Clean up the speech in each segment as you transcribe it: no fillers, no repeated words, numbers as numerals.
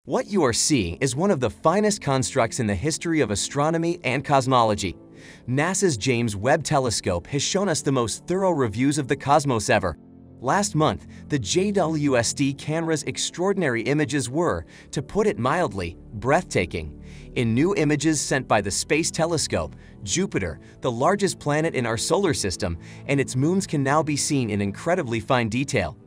What you are seeing is one of the finest constructs in the history of astronomy and cosmology. NASA's James Webb Telescope has shown us the most thorough reviews of the cosmos ever. Last month, the jwst camera's extraordinary images were, to put it mildly, breathtaking. In new images sent by the Space Telescope, Jupiter, the largest planet in our solar system, and its moons can now be seen in incredibly fine detail.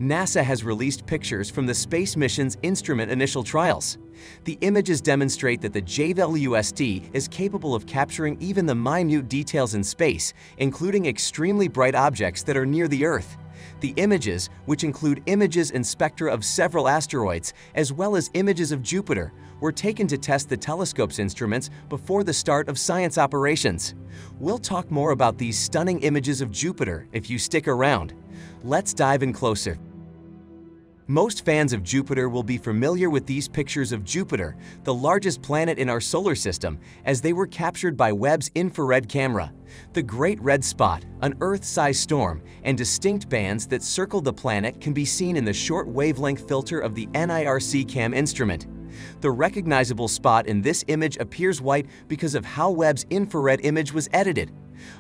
NASA has released pictures from the space mission's instrument initial trials. The images demonstrate that the jwst is capable of capturing even the minute details in space, including extremely bright objects that are near the Earth. The images, which include images and spectra of several asteroids, as well as images of Jupiter, were taken to test the telescope's instruments before the start of science operations. We'll talk more about these stunning images of Jupiter if you stick around. Let's dive in closer. Most fans of Jupiter will be familiar with these pictures of Jupiter, the largest planet in our solar system, as they were captured by Webb's infrared camera. The Great Red Spot, an Earth-sized storm, and distinct bands that circle the planet can be seen in the short wavelength filter of the NIRC-CAM instrument. The recognizable spot in this image appears white because of how Webb's infrared image was edited.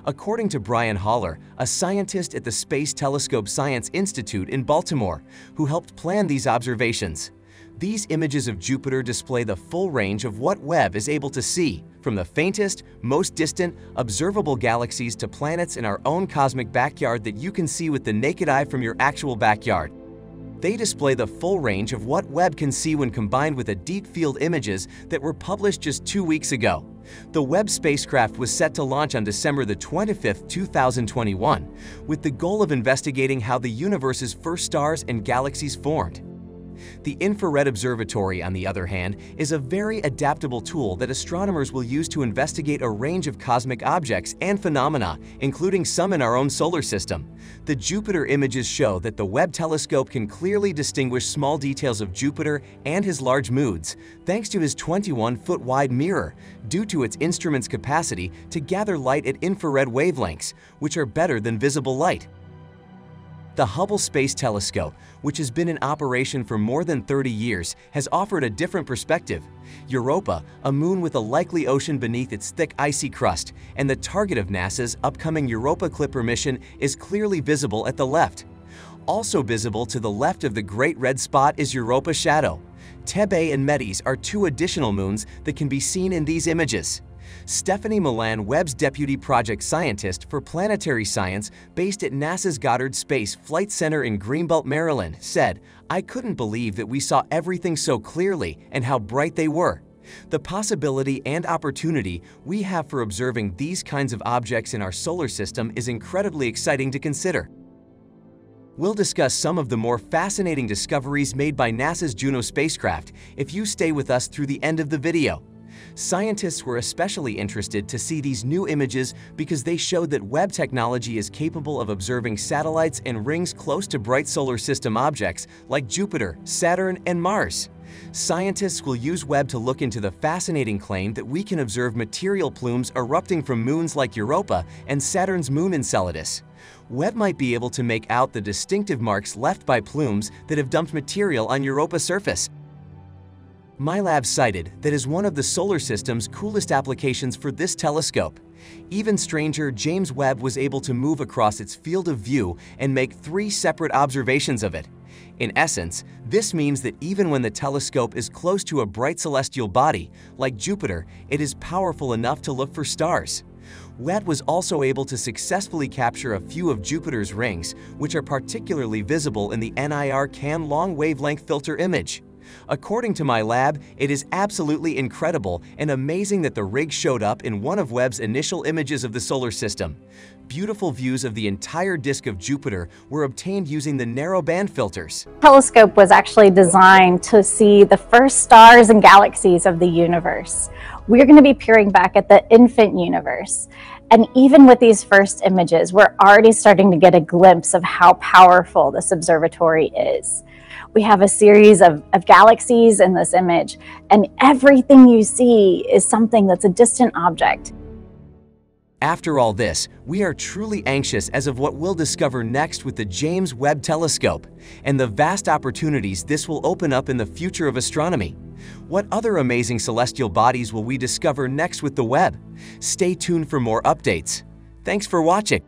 According to Brian Haller, a scientist at the Space Telescope Science Institute in Baltimore, who helped plan these observations, these images of Jupiter display the full range of what Webb is able to see, from the faintest, most distant, observable galaxies to planets in our own cosmic backyard that you can see with the naked eye from your actual backyard. They display the full range of what Webb can see when combined with the deep field images that were published just 2 weeks ago. The Webb spacecraft was set to launch on December 25, 2021, with the goal of investigating how the universe's first stars and galaxies formed. The Infrared Observatory, on the other hand, is a very adaptable tool that astronomers will use to investigate a range of cosmic objects and phenomena, including some in our own solar system. The Jupiter images show that the Webb telescope can clearly distinguish small details of Jupiter and his large moons, thanks to his 21-foot-wide mirror, due to its instrument's capacity to gather light at infrared wavelengths, which are better than visible light. The Hubble Space Telescope, which has been in operation for more than 30 years, has offered a different perspective. Europa, a moon with a likely ocean beneath its thick icy crust, and the target of NASA's upcoming Europa Clipper mission, is clearly visible at the left. Also visible to the left of the Great Red Spot is Europa's shadow. Thebe and Medes are two additional moons that can be seen in these images. Stephanie Milan, Webb's deputy project scientist for planetary science based at NASA's Goddard Space Flight Center in Greenbelt, Maryland, said, "I couldn't believe that we saw everything so clearly and how bright they were. The possibility and opportunity we have for observing these kinds of objects in our solar system is incredibly exciting to consider." We'll discuss some of the more fascinating discoveries made by NASA's Juno spacecraft if you stay with us through the end of the video. Scientists were especially interested to see these new images because they showed that Webb technology is capable of observing satellites and rings close to bright solar system objects like Jupiter, Saturn, and Mars. Scientists will use Webb to look into the fascinating claim that we can observe material plumes erupting from moons like Europa and Saturn's moon Enceladus. Webb might be able to make out the distinctive marks left by plumes that have dumped material on Europa's surface. My lab cited that as one of the solar system's coolest applications for this telescope. Even stranger, James Webb was able to move across its field of view and make 3 separate observations of it. In essence, this means that even when the telescope is close to a bright celestial body, like Jupiter, it is powerful enough to look for stars. Webb was also able to successfully capture a few of Jupiter's rings, which are particularly visible in the NIR-CAM long wavelength filter image. According to my lab, it is absolutely incredible and amazing that the rig showed up in one of Webb's initial images of the solar system. Beautiful views of the entire disk of Jupiter were obtained using the narrow band filters. The telescope was actually designed to see the first stars and galaxies of the universe. We're going to be peering back at the infant universe. And even with these first images, we're already starting to get a glimpse of how powerful this observatory is. We have a series of galaxies in this image, and everything you see is something that's a distant object. After all this, we are truly anxious as of what we'll discover next with the James Webb Telescope, and the vast opportunities this will open up in the future of astronomy. What other amazing celestial bodies will we discover next with the Webb? Stay tuned for more updates. Thanks for watching.